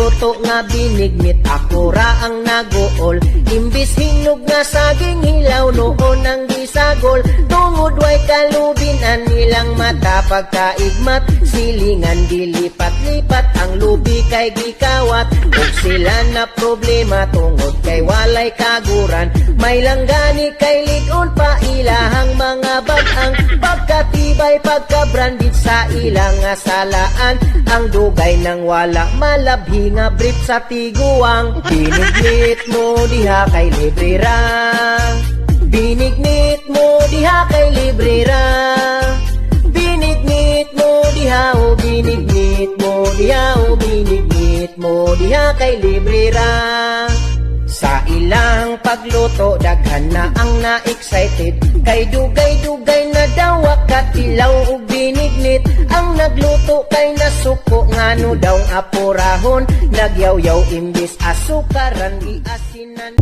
luto nga binignit, ako ra ang naguol. Imbis hinog nga saging hilaw, noon ang gisagol. Tungod way kalubinan nilang mata, pagkaigmat silingan dilipat-lipat, ang lubi kay gikawat. Ug sila na problema tungod kay walay kaguran, may langgani kay ligon pa ilahang mga bag-ang. Pagkatibay pagka-branded sa ilang asalaan, ang dugay nang wala malabhi nga brief sa tiguang. Binignit mo diha kay libre ra, binignit mo diha kay libre ra, binignit mo diha, o binignit mo diha, o binignit mo diha kay libre ra. Sa ilang pagluto, daghan na ang na-excited, kay dugay-dugay na daw katilaw ug binignit. Ang nagluto kay nasuko, ngano daw apurahon, nagyaw-yaw imbis asukaran, iasinan.